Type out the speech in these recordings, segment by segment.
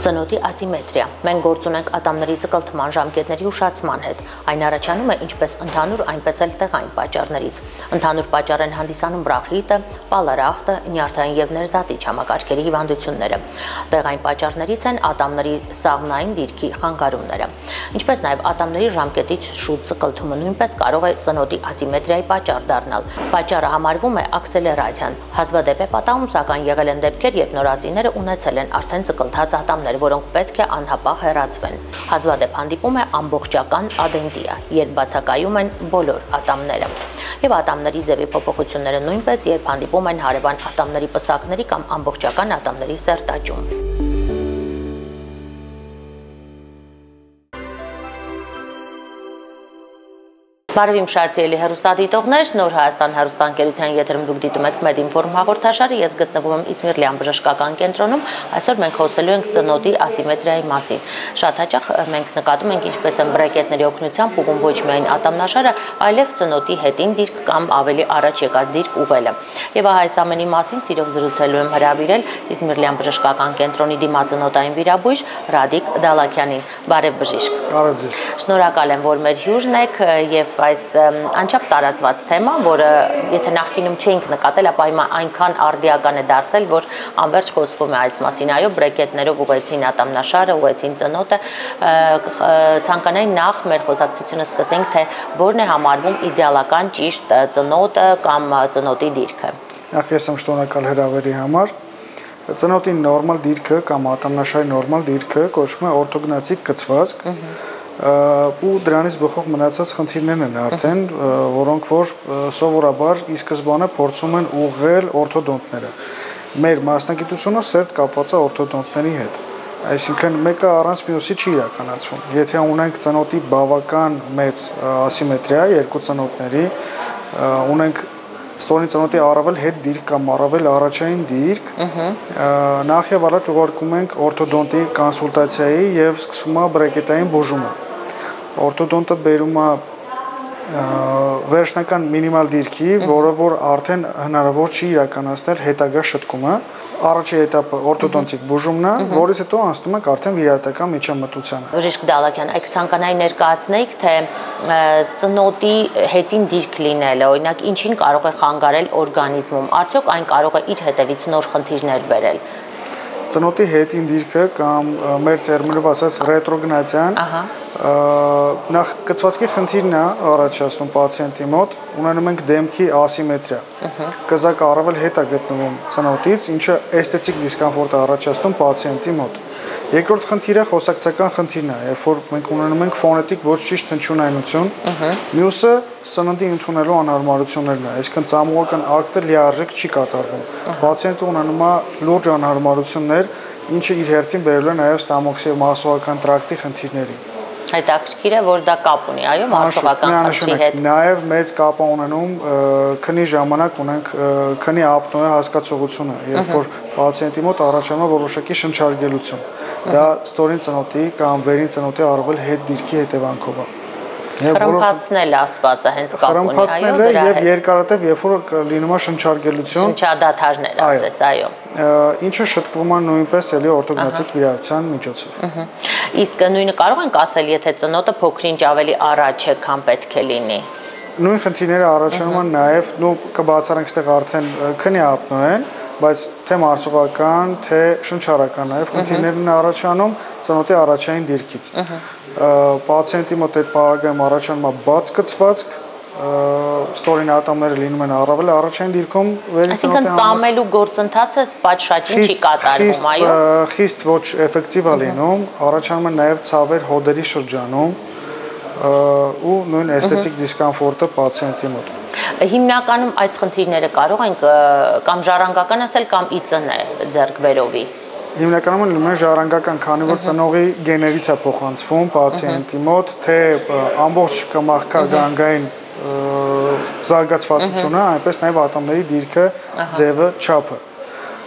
Ծնոտի ասիմետրիա։ Մենք գործ ունենք ատամների ցկլթման ժամկետների ուշացման հետ։ Այն առաջանում է ինչպես ընդհանուր, այնպես էլ տեղային պատճառներից։ Ընդհանուր պատճառ են հանդիսանում բրախիտը, պալարախտը, նյարդային եւ ներզատիչ համակարգերի հիվանդությունները։ Տեղային պատճառներից են ատամների սաղմնային դիրքի խանգարումները։ Ինչպես նաեւ ատամների ժամկետից շուտ ցկլթումը նույնպես կարող է ծնոտի ասիմետրիայի պատճառ դառնալ։ Պատճառը համարվում է աքսելերացիան։ Հազվադեպ է պատահում, սակայն եղել են դեպքեր, երբ նորածիները ունեցել են արդեն ցկլթած ատամներ, որոնք պետք է անհապաղ հեռացվեն։ Հազվադեպ հանդիպում է ամբողջական ադենտիա, երբ բացակայում են բոլոր ատամները։ Եվ ատամների ձևի փոփոխությունները նույնպես, երբ հանդիպում են հարևան ատամների պսակների կամ ամբողջական ատամների սերտաճում։ Բարևիմ շատ սիրելի հեռուստադիտողներ, Նոր Հայաստան հեռուստաընկերության եթերում դուք դիտում եք Մեդինֆորմ հաղորդաշարը, ես գտնվում եմ Իզմիրլյան բժշկական կենտրոնում, այսօր մենք խոսելու ենք ծնոտի ասիմետրիայի մասին։ Շատ հաճախ մենք նկատում ենք ինչպես են բրեկետների օգնությամբ ուղղում ոչ միայն ատամնաշարը, այլև ծնոտի հետին դիրք կամ ավելի առաջ եկած դիրք ուղղելը։ Եվ այս ամենի մասին սիրով զրուցելու եմ հրավիրել Իզմիրլյան բժշկական կենտրոնի դիմացնոտային վիրաբույժ Ռադիկ Դալաքյանին։ Բարև բժիշկ։ Բարև ձեզ։ Շնորհակալ եմ, որ մեր հյուրն եք եւ այս անչափ տարածված թեմա, որը եթե նախկինում չէինք նկատել, ապա հիմա այնքան արդիական է դարձել, որ անverջ խոսվում է այս մասին։ Այո, բրեկետներով ուղղեցին ատամնաշարը, ուղղեցին ծնոտը, ցանկանային նախ մեր խոսակցությունը սկսենք, թե որն է համարվում իդեալական ճիշտ ծնոտը կամ ծնոտի դիրքը։ Նախ ես եմ շնորհակալ հրավերի համար։ Ծնոտի նորմալ դիրքը կամ ատամնաշարի նորմալ դիրքը կոչվում է օրթոգնացիկ կցվածք։ Ու դրանից բխող մնացած խնդիրներն են արդեն, որոնք որ սովորաբար ի սկզբանե փորձում են ուղղել օրթոդոնտները։ Մեր մասնագիտությունը սերտ կապված է օրթոդոնտների հետ։ Այսինքն մեկը առանց մյուսի չի իրականացվում։ Եթե ունենք ծնոտի բավական մեծ ասիմետրիա երկու ծնոտների, ունենք ստորին ծնոտի առավել հետ դիրք կամ առավել առաջային դիրք, նախ եւ առաջ ուղարկում ենք օրթոդոնտի կոնսուլտացիայի եւ սկսվում է բրեկետային բուժումը։ Օրթոդոնտը բերում է վերջնական մինիմալ դիրքի, որը որ արդեն հնարավոր չի իրականացնել հետագա շտկումը։ Առաջի этаպը օրթոդոնտիկ բուժումն է, որից հետո անցնում ենք արդեն վիրահատական միջամտությանը։ Բժիշկ Դալաքյան, այք ցանկանայի ներկայացնեիք, թե ծնոտի հետին դիրք լինելը, օրինակ ինչին կարող է խանգարել օրգանիզմում, արդյոք այն կարող է իր հետևից նոր խնդիրներ բերել։ Ծնոտի հետին դիրքը կամ մեր տերմինով ասած ռետրոգնացիան, նախ կցվածքի խնդիրն է առաջացնում պացիենտի մոտ, ունենում ենք դեմքի ասիմետրիա։ Կզակը առավել հետ է գտնվում ծնոտից, ինչը էսթետիկ դիսկոմֆորտ է առաջացնում պացիենտի մոտ։ Երկրորդ խնդիրը խոսակցական խնդիրն է, երբ որ մենք ունենում ենք ֆոնետիկ ոչ ճիշտ հնչյունայնություն, մյուսը սննդի ընդունելու անհարմարություններն է, այսինքն ծամողական ակտը լիարժեք չի կատարվում։ Պացիենտը ունենում է լուրջ անհարմարություններ, ինչը իր հերթին բերել է նաև ստամոքսի եւ մասողական տրակտի խնդիրների։ Հետաքրքիր է, որ դա կապ ունի, այո, մասողական խնդրի հետ։ Նաև մեծ կապ է ունենում քնի ժամանակ ունենք քնի ապնոյի հասկացողությունը, երբ որ պացիենտի մոտ առաջանում է որոշակի շնչարգելություն։ Դա ստորին ծնոտի կամ վերին ծնոտի առավել հետ դիրքի հետևանքով է։ Խրմփացնել ասվածը հենց կապ ունի, այո, դրա հետ։ Եվ երկարատև, երբ որ լինում է շնչարգելություն, շնչադադարներ, ասես, այո։ Ինչը շտկվում է նույնպես էլի օրթոգնացիկ վիրահատության միջոցով։ Իսկ նույնը կարող ենք ասել, եթե ծնոտը փոքրինչ ավելի առաջ է, քան պետք է լինի։ Նույն խնդիրները առաջանում են նաև, կբացառենք այստեղ արդեն քնի ապնոյեն, բայց թե մարսողական, թե շնչառական նաև խնդիրներն են առաջանում ծնոտի առաջային դիրքից։ Պացիենտի մոտ այդ պարագայում առաջանում է բաց կցվածք, ստորին ատամները լինում են առավել առաջային դիրքում, վերին ծնոտի Այսինքն ծամելու գործընթացը պատշաճին չի կատարվում, այո։ Խիստ ոչ էֆեկտիվ է լինում, առաջանում են նաև ցավեր հոդերի շրջանում ու նույն էսթետիկ դիսկոմֆորտը պացիենտի մոտ։ Հիմնականում այս խնդիրները կարող են կամ ժառանգական ասել կամ ԻԾՆ ձեռք բերովի։ Հիմնականում լինում է ժառանգական, քանի որ ծնողի գեներից է փոխանցվում պացիենտի մոտ, թե ամբողջ կմախքագանգային զարգացվածությունը, այնպես նաև ատամների դիրքը, ձևը, չափը։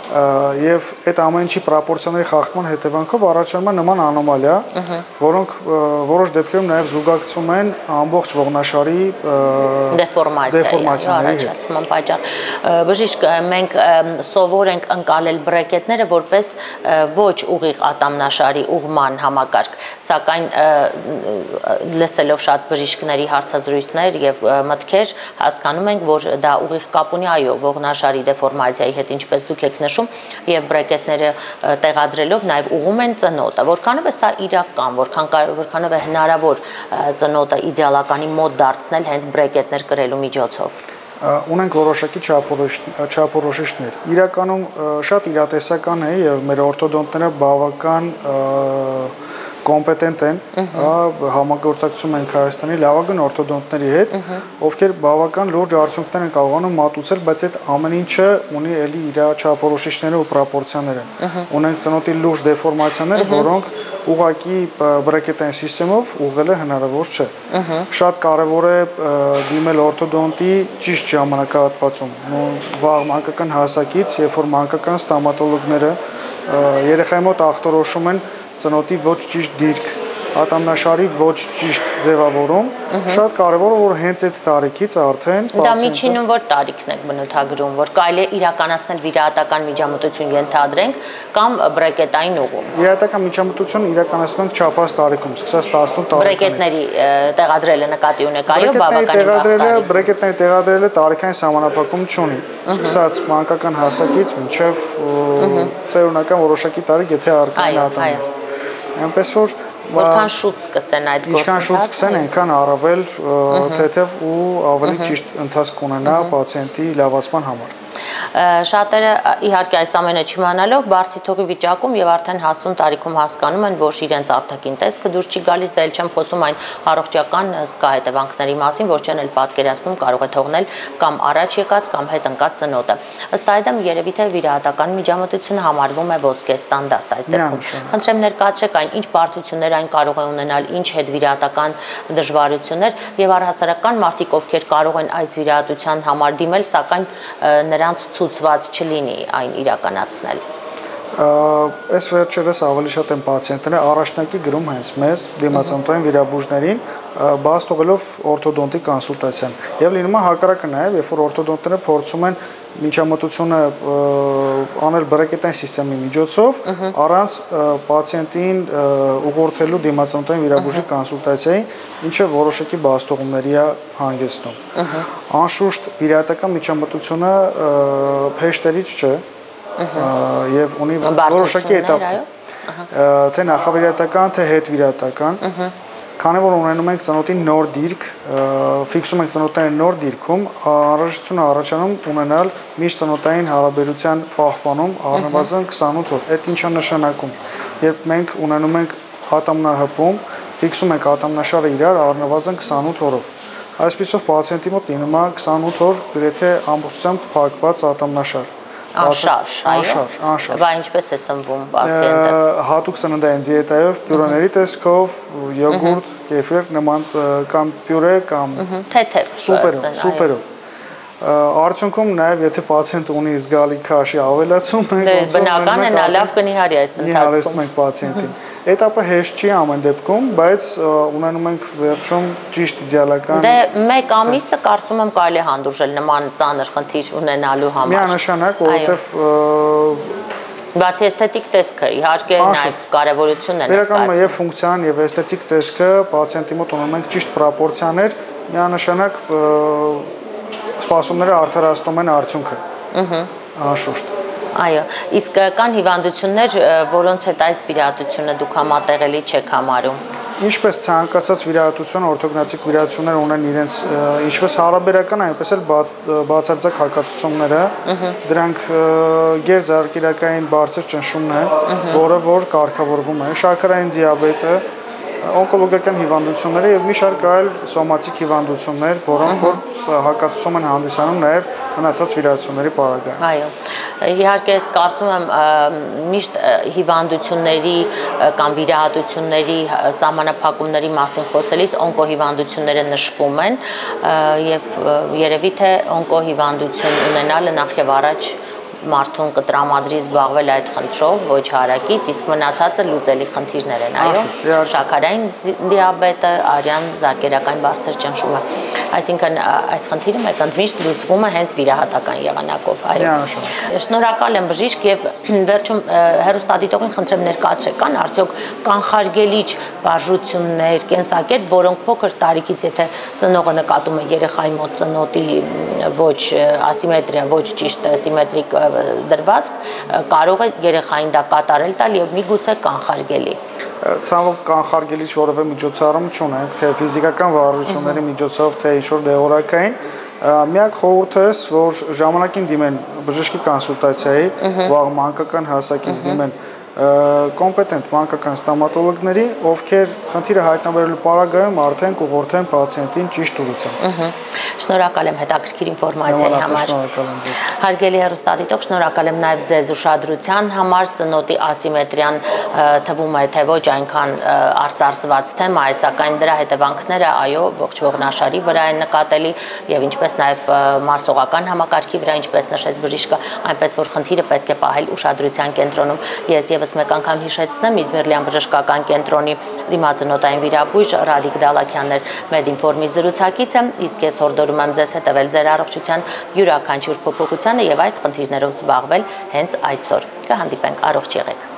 եւ այդ ամեն ինչի պրոպորցիաների խախտման հետևանքով առաջանում է նման անոմալիա, որոնք որոշ դեպքերում նաեւ զուգակցվում են ամբողջ ողնաշարի դեֆորմացիայի առաջացման պատճառ։ Բժիշկ, մենք սովոր ենք ընկալել բրեկետները որպես ոչ ուղիղ ատամնաշարի ուղղման համակարգ, սակայն լսելով շատ բժիշկների հարցազրույցներ եւ մտքեր հասկանում ենք, որ դա ուղիղ կապ ունի այո ողնաշարի դեֆորմացիայի հետ, ինչպես դուք եք նշում, եւ բրեկետները տեղադրելով նաեւ ուղում են ծնոտը։ Որքանով է սա իրական, որքանով է հնարավոր ծնոտը իդեալականի մոտ դարձնել հենց բրեկետներ կրելու միջոցով։ Ունենք որոշակի չափորոշիչներ։ Իրականում շատ իրատեսական է եւ մեր օրթոդոնտները բավական կոմպետենտ են, համագործակցում ենք Հայաստանի լավագույն օրթոդոնտների հետ, ովքեր բավական լուրջ արդյունքներ են կարողանում մատուցել, բայց այդ ամեն ինչը ունի էլի իր չափորոշիչները ու պրոպորցիաները։ Ունենք ծնոտի լուրջ դեֆորմացիաներ, որոնք ուղղակի բրեկետային համակարգով ուղղելը հնարավոր չէ։ Շատ կարևոր է դիմել օրթոդոնտի ճիշտ ժամանակահատվածում։ Վաղ մանկական հասակից, երբ որ մանկական ստոմատոլոգները երեխայի մոտ ախտորոշում են ծնոտի ոչ ճիշտ դիրք, ատամնաշարի ոչ ճիշտ ձևավորում, շատ կարևոր է որ հենց այդ տարիքից արդեն դա միջինում որ տարիքն եք բնութագրում, որ կարելի է իրականացնել վիրահատական միջամտություն ենթադրենք կամ բրեկետային ուղում։ Վիրահատական միջամտություն իրականացնում ենք չափած տարիքում, սկսած 18 տարեկանից։ Բրեկետների տեղադրելը նկատի ունեք, այո, բավականին վաղ տարիքում։ Բրեկետների տեղադրելը տարիքային սահմանափակում չունի, սկսած մանկական հասակից մինչև ծերունական որոշակի տարիք, եթե արկային ատամներ։ Այնպես որ որքան շուտ սկսեն այդ գործընթացը։ Ինչքան շուտ սկսեն, այնքան առավել թեթև ու ավելի ճիշտ ընթացք ունենա պացիենտի լավացման համար։ Շատերը իհարկե այս ամենը չիմանալով բարձի թողի վիճակում եւ արդեն հասուն տարիքում հասկանում են, որ իրենց արտաքին տեսքը դուրս չի գալիս, դա էլ չեմ խոսում այն առողջական հսկա հետևանքների մասին, որ չեն էլ պատկերացնում կարող է թողնել կամ առաջ եկած կամ հետ ընկած ծնոտը։ Ըստ այդմ երևի թե վիրահատական միջամտությունը համարվում է ոսկե ստանդարտ այս դեպքում։ Խնդրեմ ներկայացրեք այն ինչ բարդություններ այն կարող է ունենալ, ինչ հետ վիրահատական դժվարություններ եւ առհասարական մարդիկ, ովքեր կարող են այս վիրահատության համար դիմել, սակայն նրանց ցուցված չլինի այն իրականացնել։ Այս վերջերս ավելի շատ են պացիենտները առաջնակի գրում հենց մեզ դիմացանտային վիրաբույժներին, բաց թողելով օրթոդոնտի կոնսուլտացիան։ Եվ լինում է հակառակը նաև, երբ որ օրթոդոնտները փորձում են միջամտությունը անել բրեկետային համակարգի միջոցով, առանց պացիենտին ուղղորդելու դիմացանտային վիրաբույժի կոնսուլտացիայի, ինչը որոշակի բացթողումների է հանգեցնում։ Անշուշտ վիրահատական միջամտությունը փեշտերից չէ եւ ունի որոշակի этаպներ, թե նախավիրահատական, թե հետվիրահատական, քանի որ ունենում ենք ծնոտի նոր դիրք, ֆիքսում ենք ծնոտային նոր դիրքում, անհրաժեշտություն է առաջանում ունենալ միշտ ծնոտային հարաբերության պահպանում առնվազն 28 օր։ Այդ ինչ է նշանակում։ Երբ մենք ունենում ենք ատամնահպում, ֆիքսում ենք ատամնաշարը իրար առնվազն 28 օրով։ Այսպիսով պացիենտի մոտ լինում է 28 օր գրեթե ամբողջությամբ փակված ատամնաշար։ Անշարժ, այո։ Բա ինչպես է սնվում պացիենտը։ Հատուկ սննդային դիետայով, պյուրեների տեսքով, յոգուրտ, կեֆիր նման կամ պյուրե կամ թեթև սուպերով։ Արդյունքում նաև եթե պացիենտը ունի զգալի քաշի ավելացում, բնական է նա լավ կնիհարի այս ընթացքում։ Նիհարեցնում ենք պացիենտին։ Էտապը հեշտ չի ամեն դեպքում, բայց ունենում ենք վերջում ճիշտ իդեալական։ Դե մեկ ամիսը կարծում եմ կարելի է հանդուրժել նման ծանր խնդիր ունենալու համար։ Միանշանակ, որովհետև բացի էսթետիկ տեսքը, իհարկե նաև կարևորություն է ներկայացնում։ Իրականում եւ ֆունկցիան եւ էսթետիկ տեսքը պացիենտի մոտ ունենում ենք ճիշտ պրոպորցիաներ, միանշանակ սպասումները արդարացնում են արդյունքը։ Անշուշտ։ Այո, իսկ կան հիվանդություններ, որոնց հետ այս վիրահատությունը դուք համատեղելի չեք համարում։ Ինչպես ցանկացած վիրահատություն, օրթոգնատիկ վիրահատություններ ունեն իրենց ինչպես հարաբերական, այնպես էլ բացարձակ հակացությունները, դրանք գերզարկիրակային բարձր ճնշումն է, որը որ կարգավորվում է, շաքարային դիաբետը, օնկոլոգիական հիվանդությունները եւ մի շարք այլ սոմատիկ հիվանդություններ, որոնք որ հակացում են հանդիսանում նաեւ մնացած վիրահատությունների պարագայում։ Այո։ Իհարկե, ես կարծում եմ միշտ հիվանդությունների կամ վիրահատությունների սահմանափակումների մասին խոսելիս օնկոհիվանդությունները նշվում են եւ երևի թե օնկոհիվանդություն ունենալը նախ եւ առաջ մարդուն կտրամադրի զբաղվել այդ խնդրով ոչ հարակից, իսկ մնացածը լուծելի խնդիրներ են, այո, շաքարային դիաբետը, արյան զարկերակային բարձր ճնշումը, այսինքն այս խնդիրը մեկընդմիշտ լուծվում է հենց վիրահատական եղանակով, այո։ Շնորհակալ եմ բժիշկ եւ վերջում հեռուստադիտողին խնդրեմ ներկայացրեք, կան արդյոք կանխարգելիչ վարժություններ, կենսակերպ, որոնք փոքր տարիքից եթե ծնողը նկատում է երեխայի մոտ ծնոտի ոչ ասիմետրիա, ոչ ճիշտ սիմետրիկ դրվածք, կարող է երեխային դա կատարել տալ եւ միգուցե կանխարգելի։ Ցավոք կանխարգելիչ որևէ միջոցառում չունենք, թե ֆիզիկական վարժությունների միջոցով, թե ինչ-որ դեղորայքային, միակ խորհուրդս, որ ժամանակին դիմեն բժշկի կոնսուլտացիայի, վաղ մանկական հասակից դիմեն կոմպետենտ մանկական ստոմատոլոգների, ովքեր խնդիրը հայտնաբերելու պարագայում արդեն կուղղորդեն պացիենտին ճիշտ ուղղությամբ։ Շնորհակալ եմ հետաքրքիր ինֆորմացիայի համար։ Հարգելի հեռուստադիտող, շնորհակալ եմ նաև ձեզ ուշադրության համար։ Ծնոտի ասիմետրիան թվում է թե ոչ այնքան արծարծված թեմա է, սակայն դրա հետևանքները այո ողջ ողնաշարի վրա են նկատելի եւ ինչպես նաև մարսողական համակարգի վրա, ինչպես նշեց բժիշկը, այնպես որ խնդիրը պետք է պահել ուշադրության կենտրոնում։ Ես եւս մեկ անգամ հիշեցնեմ Իզմիրլյան բժշկական կենտրոնի դիմացնոտային վիրաբույժ Ռադիկ Դալաքյանն էր Մեդինֆորմի զրուցակիցը, իսկ ես հորդորում եմ ձեզ հետևել ձեր առողջության յուրաքանչյուր փոփոխությանը եւ այդ խնդիրներով զբաղվել հենց այսօր։ Կհանդիպենք, առողջ եղեք։